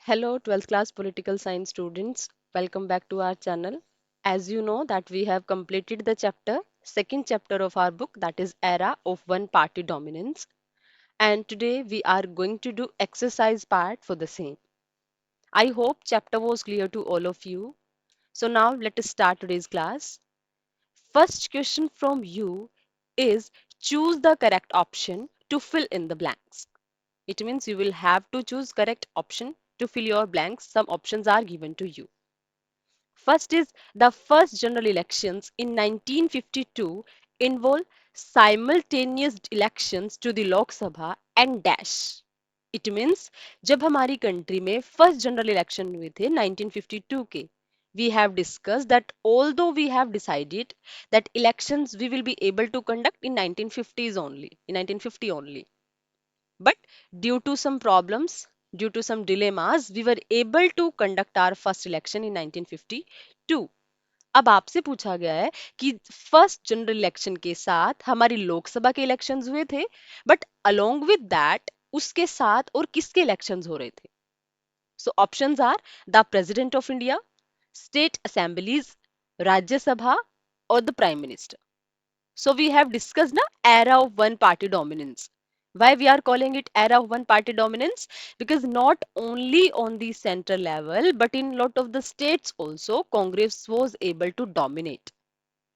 Hello 12th class political science students. Welcome back to our channel. As you know that we have completed the second chapter of our book, that is Era of One Party Dominance. And today we are going to do exercise part for the same. I hope chapter was clear to all of you. So now let us start today's class. First question from you is choose the correct option to fill in the blanks. It means you will have to choose correct option to fill your blanks. Some options are given to you. First is the first general elections in 1952 involve simultaneous elections to the Lok Sabha and dash. It means जब हमारी country में first general election हुए थे 1952 के, we have discussed that although we have decided that elections we will be able to conduct in 1950s only, in 1950 only. But due to some problems, due to some dilemmas, we were able to conduct our first election in 1952. अब आपसे पूछा गया है कि first general election के साथ हमारी लोकसभा के इलेक्शंस हुए थे, बट अलोंग विद दैट उसके साथ और किसके इलेक्शंस हो रहे थे? So options are the president of India, state assemblies, Rajya Sabha और the prime minister. So we have discussed now era of one party dominance. Why we are calling it era of one party dominance? Because not only on the central level, but in lot of the states also, Congress was able to dominate,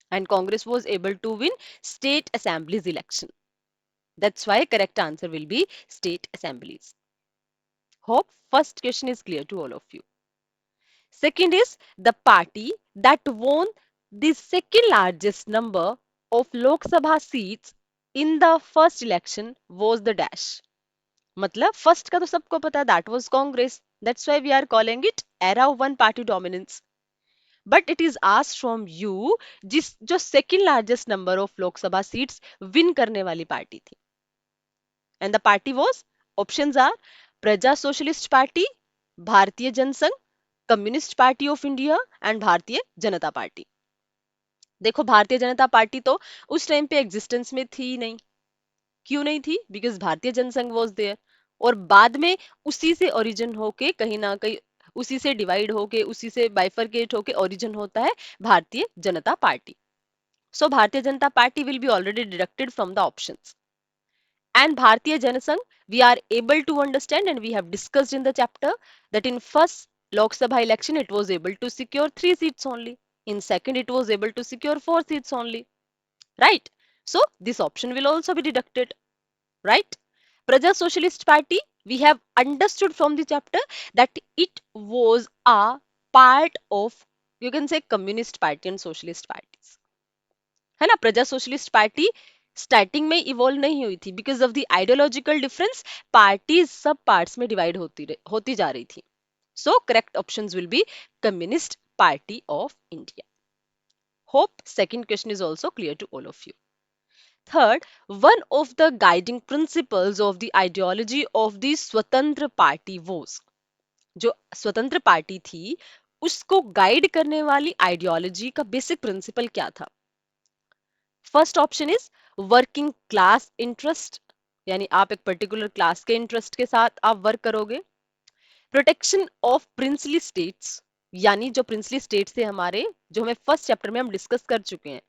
and Congress was able to win state assemblies election. That's why correct answer will be state assemblies. Hope first question is clear to all of you. Second is the party that won the second largest number of Lok Sabha seats in the first election was the dash. मतलब first का तो सबको पता है, that was Congress. That's why we are calling it era of one party dominance. But it is asked from you जिस जो second largest number of लोक सभा seats win करने वाली पार्टी थी. And the party was, options are Praja Socialist Party, Bharatiya Jana Sangh, Communist Party of India and Bharatiya Janata party. देखो भारतीय Janata party तो उस टाइम पे एग्जिस्टेंस में थी ही नहीं. क्यों नहीं थी? बिकॉज भारतीय जनसंघ वॉज देयर. और बाद में उसी से ओरिजिन होके कहीं ना कहीं उसी से डिवाइड होके उसी से बाइफरकेट होके ओरिजिन होता है भारतीय जनता पार्टी. सो भारतीय Janata party will be already deducted from the options. And Bharatiya Janasangh, we are able to understand and we have discussed in the chapter that in first Lok Sabha election it was able to secure 3 seats only. In second it was able to secure 4 seats only. Right? So this option will also be deducted. Right? Praja Socialist Party, we have understood from the chapter that it was a part of, you can say, Communist Party and Socialist parties. है ना? Praja Socialist Party starting में evolve नहीं हुई थी because of the ideological difference. Parties सब parts में divide होती जा रही थी. So correct options will be Communist Party of India. Hope second question is also clear to all of you. Third, one of the guiding principles of the ideology of the Swatantra Party was, जो Swatantra party थी उसको guide करने वाली ideology का basic principle क्या था? First option is working class interest, यानी आप एक पर्टिकुलर क्लास के इंटरेस्ट के साथ आप वर्क करोगे. प्रोटेक्शन ऑफ प्रिंसली स्टेट्स, यानी जो प्रिंसली स्टेट्स थे हमारे, जो हमें फर्स्ट चैप्टर में हम डिस्कस कर चुके हैं,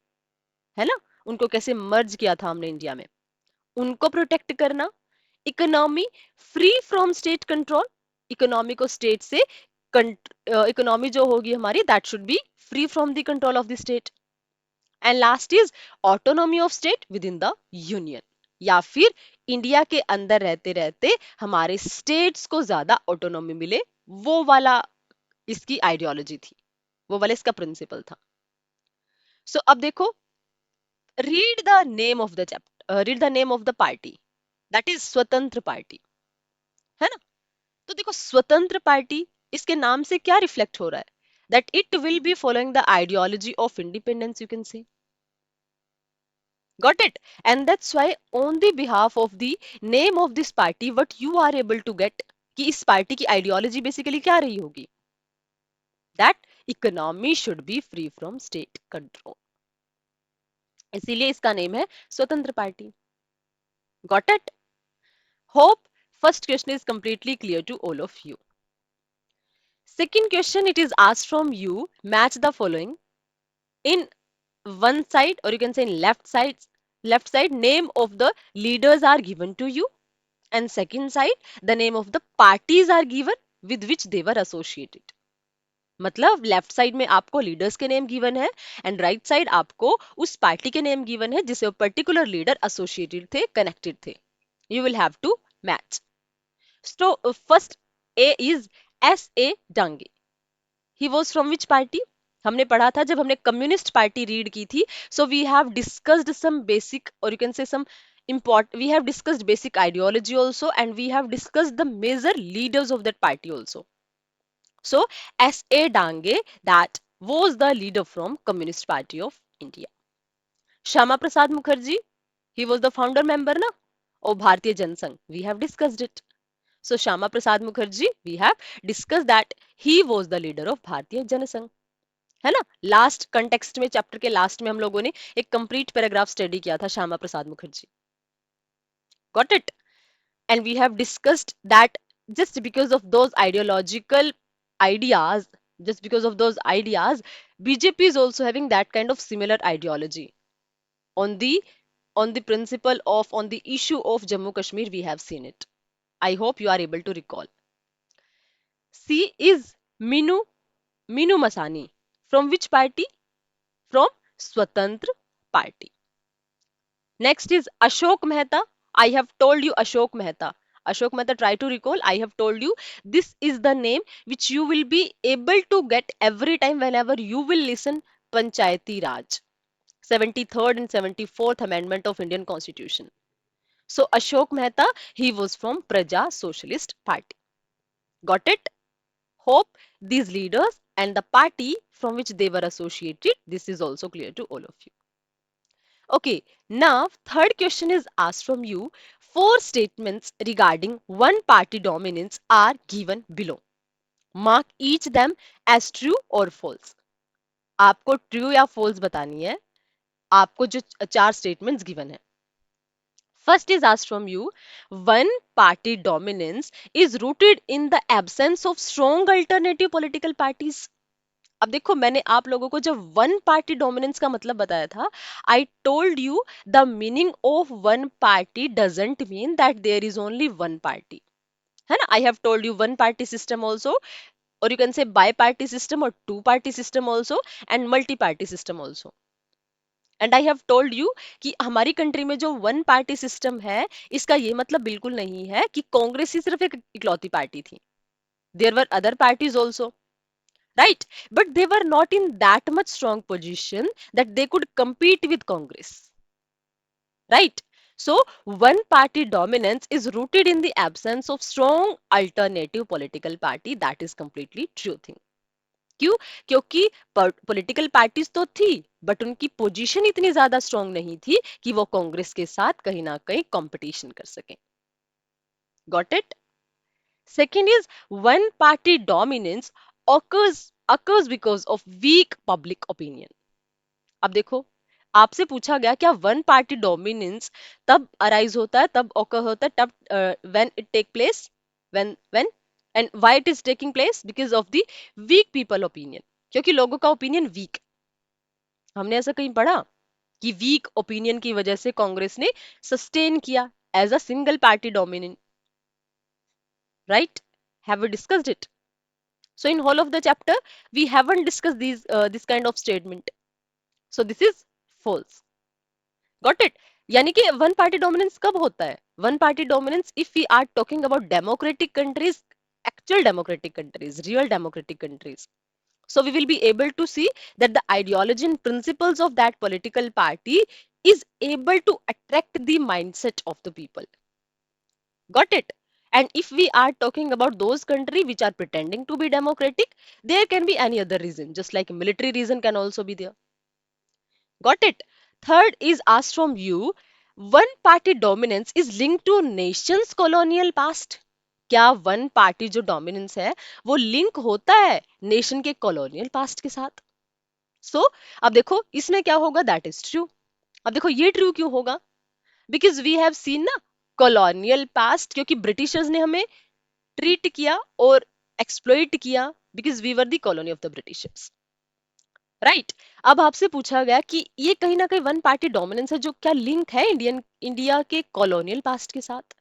है ना, उनको कैसे मर्ज किया था हमने इंडिया में, उनको प्रोटेक्ट करना. Economy free from state control, economy को स्टेट से, इकोनॉमी जो होगी हमारी that should be free from the control of the state. And last is autonomy of state with in the union, या फिर इंडिया के अंदर रहते रहते हमारे स्टेट्स को ज्यादा ऑटोनॉमी मिले, वो वाला इसकी आइडियोलॉजी थी, वो वाला इसका प्रिंसिपल था. सो अब देखो, read the name of the chapter, read the name of the party, that is स्वतंत्र पार्टी, है ना. तो देखो स्वतंत्र पार्टी, इसके नाम से क्या रिफ्लेक्ट हो रहा है? That it will be following the ideology of independence, you can से. Got it? And that's why on the behalf of the name of this party, what you are able to get कि इस party की ideology basically क्या रही होगी? That economy should be free from state control. इसीलिए इसका name है स्वतंत्र party. Got it? Hope first question is completely clear to all of you. Second question, it is asked from you. Match the following. In one side, or you can say in left side, name of the leaders are given to you, and second side, the name of the parties are given with which they were associated. मतलब left side में आपको leaders के name given है, and right side आपको उस party के name given है जिसे वो पर्टिकुलर लीडर एसोसिएटेड थे, कनेक्टेड थे. You will have to match. So first A is S.A. Dange. He was from which party? हमने पढ़ा था जब हमने कम्युनिस्ट पार्टी रीड की थी. So we have discussed some basic, और you can say some important, we have discussed basic ideology also, and we have discussed the major leaders of that party also. So S.A. Dange, that was the leader from Communist Party of India. Shama Prasad Mukherjee, he was the founder member na of Bharatiya Janasangh. We have discussed it. So Shama Prasad Mukherjee, we have discussed that he was the leader of Bharatiya Janasangh. है ना. Last context में, chapter के last में हम लोगों ने एक complete paragraph study किया था Shyama Prasad Mukherjee. Got it. And we have discussed that just because of those ideological ideas, just because of those ideas, BJP is also having that kind of similar ideology on the principle of, on the issue of Jammu Kashmir. We have seen it. I hope you are able to recall. C is Minu Masani. From which party? From Swatantra Party. Next is Ashok Mehta. I have told you Ashok Mehta. Ashok Mehta, try to recall. I have told you this is the name which you will be able to get every time whenever you will listen Panchayati Raj. 73rd and 74th Amendment of Indian Constitution. So Ashok Mehta, he was from Praja Socialist Party. Got it? Hope these leaders and the party from which they were associated, this is also clear to all of you. Okay, now third question is asked from you. Four statements regarding one party dominance are given below. Mark each them as true or false. आपको true या false बतानी है. आपको जो चार statements given है. First is asked from you. One party dominance is rooted in the absence of strong alternative political parties. अब देखो, मैंने आप लोगों को जब वन पार्टी डोमिनेंस का मतलब बताया था, I told you the meaning of one party doesn't mean that there is only one party. है ना. I have told you one party system also, और you can say bi party system, और two party system also, and multi party system also. And I have told you कि हमारी country में जो one party system है, इसका ये मतलब बिल्कुल नहीं है कि कांग्रेस ही सिर्फ एक इकलौती पार्टी थी. There were other parties also, right? But they were not in that much strong position that they could compete with Congress, right? So one party dominance is rooted in the absence of strong alternative political party. That is completely true thing. क्यों? क्योंकि political parties तो थी, but उनकी position इतनी ज्यादा strong नहीं थी कि वो कांग्रेस के साथ कहीं ना कहीं कंपटीशन कर सकें. Got it. Second is one party dominance occurs because of weak public opinion. अब देखो, आपसे पूछा गया क्या वन पार्टी डोमिनेंस तब अराइज होता है, तब ऑकर होता है, तब when it take place, when and why it is taking place? Because of the weak people opinion. क्योंकि लोगों का ओपिनियन वीक. हमने ऐसा कहीं पढ़ा कि वीक ओपिनियन की वजह से कांग्रेस ने सस्टेन किया as a single party dominant, right? Have we discussed it? So in whole of the chapter, we haven't discussed this kind of statement. So this is false. Got it? यानी कि one party dominance कब होता है? One party dominance if we are talking about democratic countries, actual democratic countries, real democratic countries. So we will be able to see that the ideology and principles of that political party is able to attract the mindset of the people. Got it? And if we are talking about those countries which are pretending to be democratic, there can be any other reason, just like military reason can also be there. Got it? Third is asked from you. One party dominance is linked to nation's colonial past. क्या one party जो dominance है वो link होता है nation के colonial past के साथ? सो अब देखो इसमें क्या होगा, दैट इज ट्रू. अब देखो ये ट्रू क्यों होगा? बिकॉज वी हैव सीन ना कॉलोनियल पास्ट, क्योंकि ब्रिटिशर्स ने हमें ट्रीट किया और एक्सप्लॉइट किया because we were the colony of the Britishers, right. अब आपसे पूछा गया कि ये कहीं ना कहीं वन पार्टी डोमिनेंस है, जो क्या लिंक है इंडिया के कॉलोनियल पास्ट के साथ।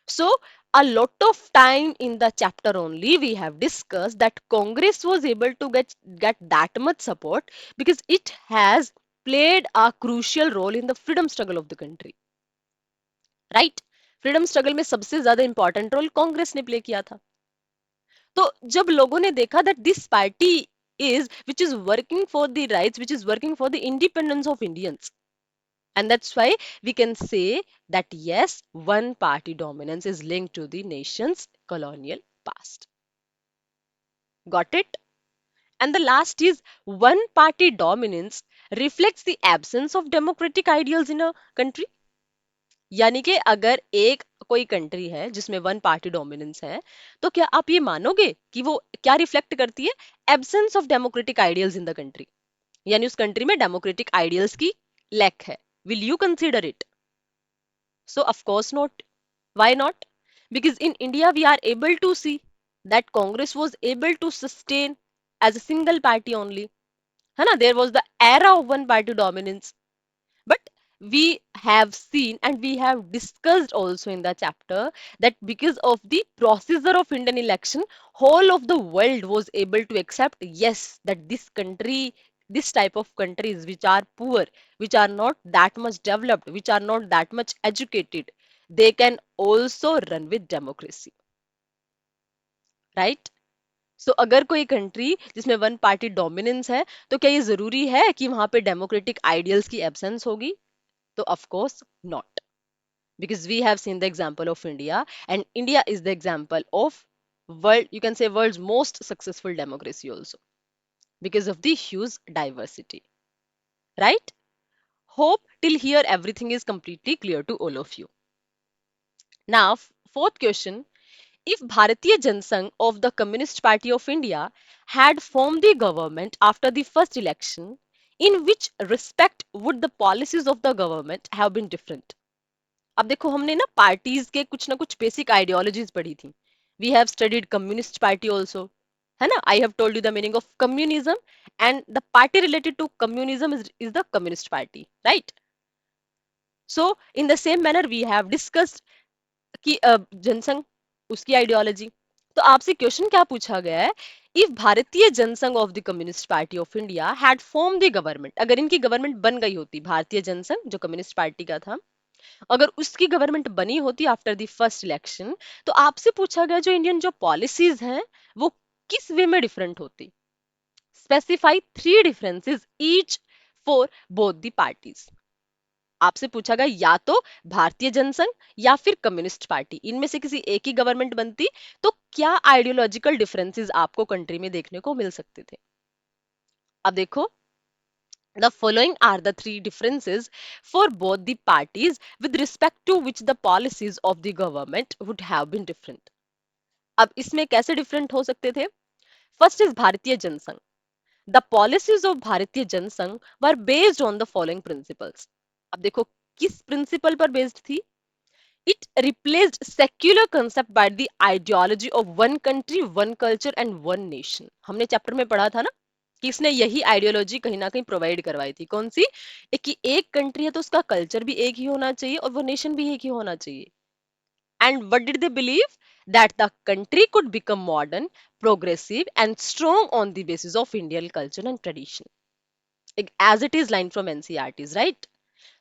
So, a lot of time in the chapter only we have discussed that Congress was able to get that much support because it has played a crucial role in the freedom struggle of the country, right? Freedom struggle में सबसे ज्यादा important role Congress ने play किया था। तो जब लोगों ने देखा that this party is which is working for the rights, which is working for the independence of Indians, and that's why we can say that yes, one party dominance is linked to the nation's colonial past. Got it? And the last is one party dominance reflects the absence of democratic ideals in a country. यानी कि अगर एक कोई country है जिसमें one party dominance है, तो क्या आप ये मानोगे कि वो क्या रिफ्लेक्ट करती है? Absence of democratic ideals in the country, यानी उस कंट्री में डेमोक्रेटिक आइडियल्स की लैक है। Will you consider it? So of course not. Why not? Because in India we are able to see that Congress was able to sustain as a single party only. है ना? There was the era of one party dominance. But we have seen and we have discussed also in the chapter that because of the procedure of Indian election, whole of the world was able to accept yes that this country, this type of countries which are poor, which are not that much developed, which are not that much educated, they can also run with democracy, right? सो अगर कोई country जिसमें one party dominance है, तो क्या ये जरूरी है कि वहां पे डेमोक्रेटिक आइडियल्स की एब्सेंस होगी? तो of course not, because we have seen the example of India, and India is the example of world, you can say world's most successful democracy also, because of the huge diversity, right? Hope till here everything is completely clear to all of you. Now, fourth question: if Bharatiya Jansangh of the Communist Party of India had formed the government after the first election, in which respect would the policies of the government have been different? अब देखो, हमने ना parties के कुछ ना कुछ basic ideologies पढ़ी थी। We have studied Communist Party also, है ना? I have told you the meaning of communism, and the party related to communism is the Communist Party, right? So in the same manner we have discussed कि जनसंघ, उसकी ideology. तो आपसे question क्या पूछा गया है? If Bharatiya Jana Sangh of the Communist Party of India had form the government, अगर इनकी गवर्नमेंट बन गई होती, भारतीय जनसंघ जो कम्युनिस्ट पार्टी का था, अगर उसकी गवर्नमेंट बनी होती आफ्टर द फर्स्ट इलेक्शन, तो आपसे पूछा गया जो इंडियन जो पॉलिसीज हैं वो किस वे में डिफरेंट होती? Specify three differences each for both the parties. आपसे पूछा गया या तो भारतीय जनसंघ या फिर कम्युनिस्ट पार्टी, इनमें से किसी एक ही गवर्नमेंट बनती, तो क्या आइडियोलॉजिकल डिफरेंसेस आपको कंट्री में देखने को मिल सकते थे? अब देखो, the following are the three differences for both the parties with respect to which the policies of the government would have been different. अब इसमें कैसे डिफरेंट हो सकते थे? फर्स्ट इज भारतीय Jansangh. The policies of Bharatiya Jana Sangh were based on the following principles. अब देखो, किस प्रिंसिपल पर बेस्ड थी? It replaced secular concept by the ideology of one country, one culture and one nation. हमने चैप्टर में पढ़ा था ना कि इसने यही आइडियोलॉजी कहीं ना कहीं प्रोवाइड करवाई थी। कौन सी? कि एक कंट्री है तो उसका कल्चर भी एक ही होना चाहिए और वो नेशन भी एक ही होना चाहिए। And what did they believe? That the country could become modern, progressive and strong on the basis of Indian culture and tradition, as it is line from NCERT's, right?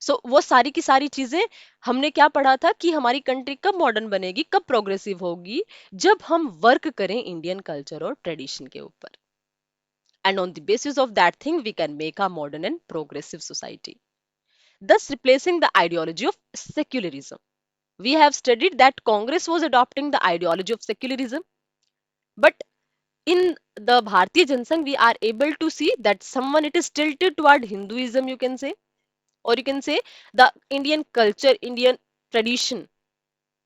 So वो सारी की सारी चीजें हमने क्या पढ़ा था कि हमारी कंट्री कब मॉडर्न बनेगी, कब प्रोग्रेसिव होगी, जब हम वर्क करें इंडियन कल्चर और ट्रेडिशन के ऊपर, and on the basis of that thing we can make a modern and progressive society, thus replacing the ideology of secularism. We have studied that Congress was adopting the ideology of secularism, but in the Bharatiya Jansangh we are able to see that someone it is tilted toward Hinduism, you can say, or you can say the Indian culture, Indian tradition,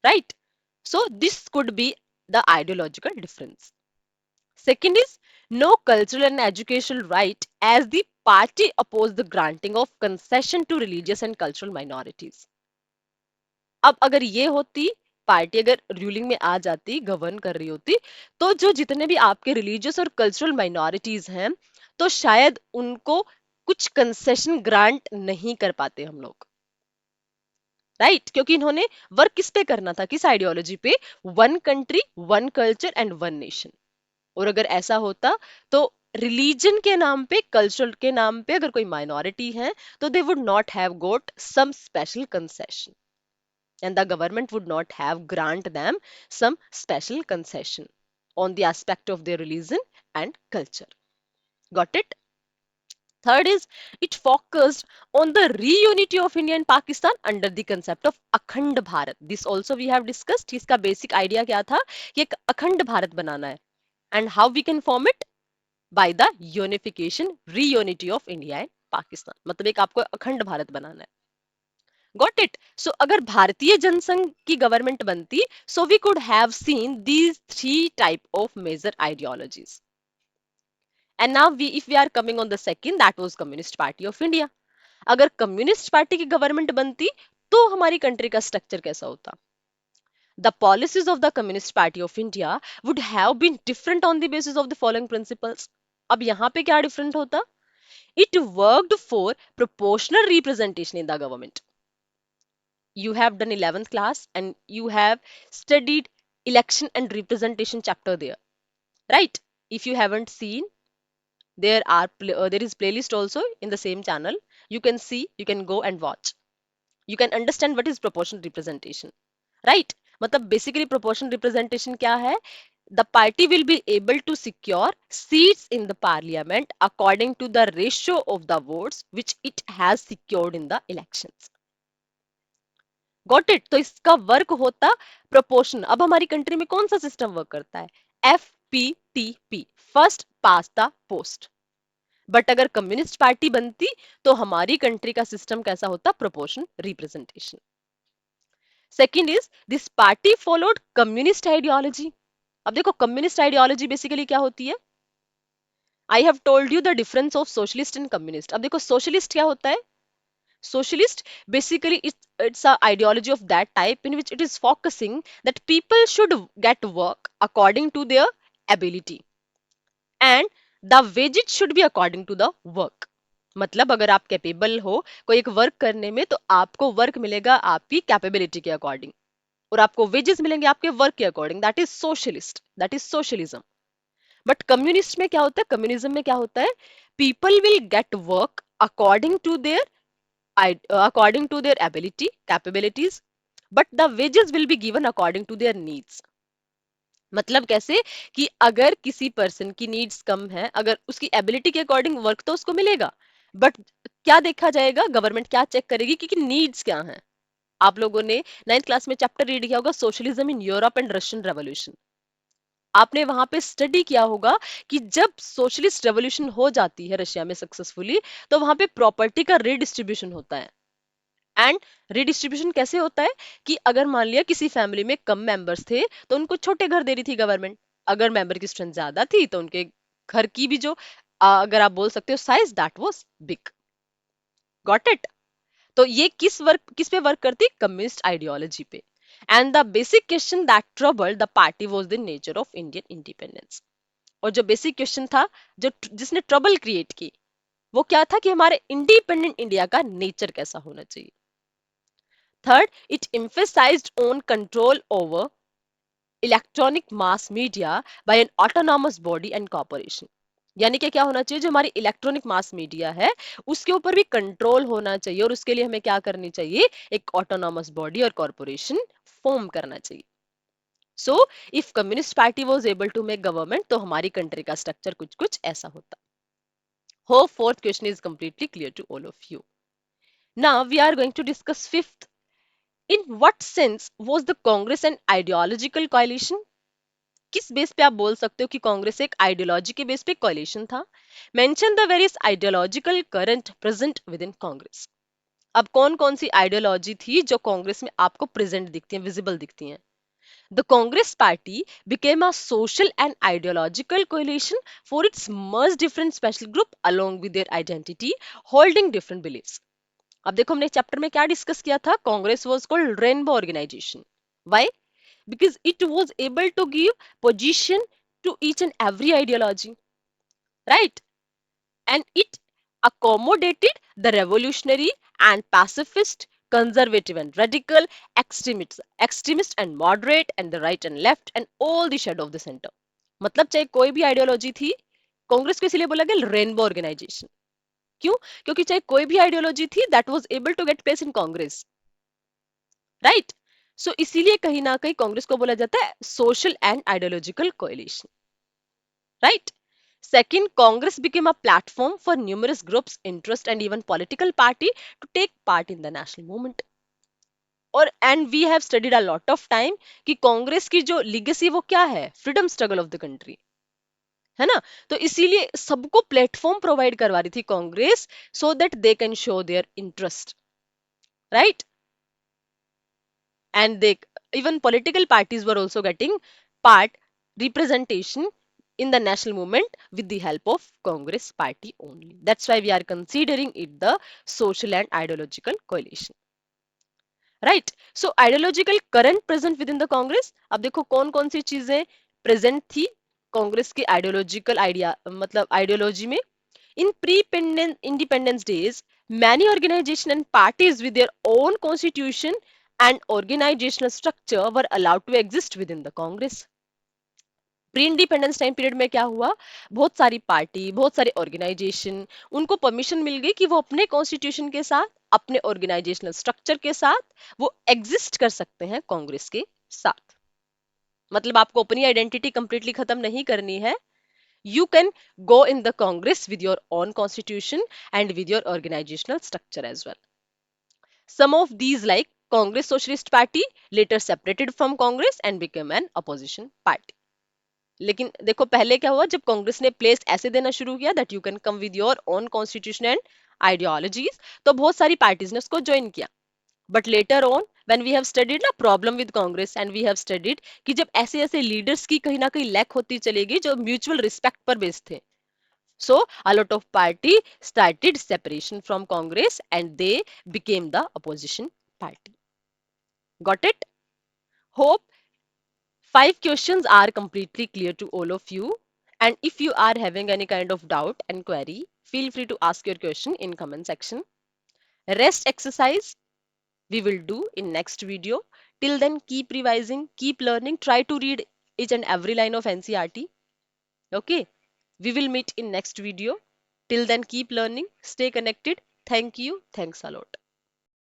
right? So this could be the ideological difference. Second is no cultural and educational right, as the party opposed the granting of concession to religious and cultural minorities. अब अगर ये होती party अगर ruling में आ जाती, govern कर रही होती, तो जो जितने भी आपके रिलीजियस और कल्चरल माइनॉरिटीज हैं, तो शायद उनको कुछ कंसेशन ग्रांट नहीं कर पाते हम लोग, राइट? क्योंकि इन्होंने वर्क किस पे करना था, किस आइडियोलॉजी पे? One country, one culture and one nation. और अगर ऐसा होता, तो रिलीजन के नाम पे, कल्चर के नाम पे अगर कोई माइनॉरिटी है, तो they would not have got some special concession, and the government would not have grant them some special concession on the aspect of their religion and culture. Got it? Third is, it focused on the reunity of India and Pakistan under the concept of अखंड Bharat. This also we have discussed. इसका basic idea क्या था कि एक अखंड भारत बनाना है, and how we can form it? By the unification, reunity of India and Pakistan. मतलब एक आपको अखंड भारत बनाना है. Got it? सो अगर भारतीय जनसंघ की गवर्नमेंट बनती, so we could have seen these three type of major ideologies. And now we if we are coming on the second, that was Communist Party of India. अगर कम्युनिस्ट पार्टी की government बनती, तो हमारी country का structure कैसा होता? The policies of the Communist Party of India would have been different on the basis of the following principles. अब यहाँ पे क्या डिफरेंट होता? It worked for proportional representation in the government. You have done 11th class and you have studied election and representation chapter there, right? If you haven't seen, there is playlist also in the same channel. You can see, you can go and watch. You can understand what is proportional representation, right? मतलब basically proportional representation क्या है? The party will be able to secure seats in the parliament according to the ratio of the votes which it has secured in the elections. Got it? तो इसका work होता proportion. अब हमारी country में कौन सा सिस्टम वर्क करता है? FPTP, first pass the post. But अगर कम्युनिस्ट पार्टी बनती, तो हमारी कंट्री का सिस्टम कैसा होता? Proportion representation. Second is, this party followed communist ideology. अब देखो, कम्युनिस्ट आइडियोलॉजी बेसिकली क्या होती है? आई have told you the difference of socialist and communist. अब देखो, सोशलिस्ट क्या होता है? Socialist, basically it's a ideology of that type in which it is focusing that people should get work according to their ability and the wages should be according to the work. मतलब अगर आप capable हो कोई एक work करने में, तो आपको वर्क मिलेगा आपकी कैपेबिलिटी के अकॉर्डिंग, और आपको वेजेस मिलेंगे आपके वर्क के according. That is socialist, that is socialism. But communist में क्या होता है? कम्युनिज्म में क्या होता है? People will get work according to their according to their ability, capabilities, but the wages will be given according to their needs. मतलब कैसे? कि अगर किसी पर्सन की नीड्स कम है, अगर उसकी एबिलिटी के अकॉर्डिंग वर्क तो उसको मिलेगा, बट क्या देखा जाएगा? गवर्नमेंट क्या चेक करेगी कि नीड्स क्या हैं. आप लोगों ने 9th क्लास में चैप्टर रीड किया होगा, socialism in Europe and Russian revolution. आपने वहां पे स्टडी किया होगा कि जब सोशलिस्ट रेवोल्यूशन हो जाती है रशिया में सक्सेसफुली, तो वहां पे प्रॉपर्टी का रीडिस्ट्रीब्यूशन होता है. एंड रिडिस्ट्रीब्यूशन कैसे होता है? कि अगर मान लिया किसी फैमिली में कम मेंबर्स थे, तो उनको छोटे घर दे रही थी गवर्नमेंट. अगर मेंबर की स्ट्रेंथ ज्यादा थी, तो उनके घर की भी जो अगर आप बोल सकते हो size, that was big. Got it? तो ये किस पे वर्क करती? कम्युनिस्ट आइडियोलॉजी पे. And the basic question that troubled the party was the nature of Indian independence. और जो बेसिक क्वेश्चन था, जो जिसने ट्रबल क्रिएट की, वो क्या था? कि हमारे इंडिपेंडेंट इंडिया का नेचर कैसा होना चाहिए. Third, it emphasized on control over electronic mass media by an autonomous body and corporation. यानी कि क्या होना चाहिए? जो हमारी इलेक्ट्रॉनिक मास मीडिया है, उसके ऊपर भी कंट्रोल होना चाहिए, और उसके लिए हमें क्या करनी चाहिए? एक ऑटोनॉमस बॉडी और कॉर्पोरेशन फॉर्म करना चाहिए. So if Communist Party was able to make government, तो हमारी कंट्री का स्ट्रक्चर कुछ कुछ ऐसा होता. Hope fourth question is completely clear to all of you. Now we are going to discuss fifth. In what sense was the Congress an ideological coalition? किस base पे आप बोल सकते हो कि कांग्रेस एक आइडियोलॉजी के बेस पे coalition था? Mention the various ideological current present within Congress. अब कौन कौन सी आइडियोलॉजी थी जो कांग्रेस में आपको प्रेजेंट दिखती हैं, विजिबल दिखती हैं? The Congress Party became a social and ideological coalition for its merged different special group along with their identity, holding different beliefs. अब देखो, हमने चैप्टर में क्या डिस्कस किया था? Congress was called rainbow organisation. Why? because it was able to give position to each and every ideology, right? And it accommodated the revolutionary and pacifist, conservative and radical, extremist and moderate, and the right and left, and all the shadow of the center. मतलब चाहे कोई भी ideology थी, कांग्रेस को इसलिए बोला गया rainbow organisation. क्यों? क्योंकि चाहे कोई भी आइडियोलॉजी थी that was able to get place in Congress, right? So इसीलिए कहीं ना कहीं कांग्रेस को बोला जाता है social and ideological coalition, right? Second, Congress became a platform for numerous groups, interest, and even political party to take part in the national movement. और and we have studied a lot of time कि कांग्रेस की जो legacy वो क्या है, freedom struggle of the country, है ना? तो इसीलिए सबको प्लेटफॉर्म प्रोवाइड करवा रही थी Congress, so that they can show their interest, right? And they, even political parties were also getting part representation in the national movement with the help of Congress party only. That's why we are considering it the social and ideological coalition, right? So ideological current present within the Congress, अब देखो कौन कौन सी चीजें present थी कांग्रेस के ideological idea, मतलब ideology में. In pre-independence days, many organizations and parties with their own constitution and organizational structure were allowed to exist within the Congress. Pre independence time period में क्या हुआ, बहुत सारी पार्टी, बहुत सारे ऑर्गेनाइजेशन, उनको परमिशन मिल गई कि वो अपने कॉन्स्टिट्यूशन के साथ, अपने ऑर्गेनाइजेशनल स्ट्रक्चर के साथ वो एग्जिस्ट कर सकते हैं कांग्रेस के साथ. मतलब आपको अपनी आइडेंटिटी कंप्लीटली खत्म नहीं करनी है. You can go in the Congress with your own constitution and with your organizational structure as well. Some of these, like Congress Socialist Party, later separated from Congress and became an opposition party. लेकिन देखो पहले क्या हुआ, जब कांग्रेस ने place ऐसे देना शुरू किया that you can come with your own constitution and ideologies, तो बहुत सारी पार्टीज ने उसको ज्वाइन किया. But later on when we have studied ना problem with Congress, and we have studied कि जब ऐसे ऐसे लीडर्स की कहीं ना कहीं लैक होती चलेगी जो म्यूचुअल रिस्पेक्ट पर बेस्ड थे, so a lot of party started separation from Congress and they became the opposition party. Got it? Hope 5 questions are completely clear to all of you. And if you are having any kind of doubt and query, feel free to ask your question in comment section. Rest exercise we will do in next video. Till then, keep revising, keep learning, try to read each and every line of NCRT. Okay, we will meet in next video. Till then, keep learning, stay connected. Thank you. Thanks a lot.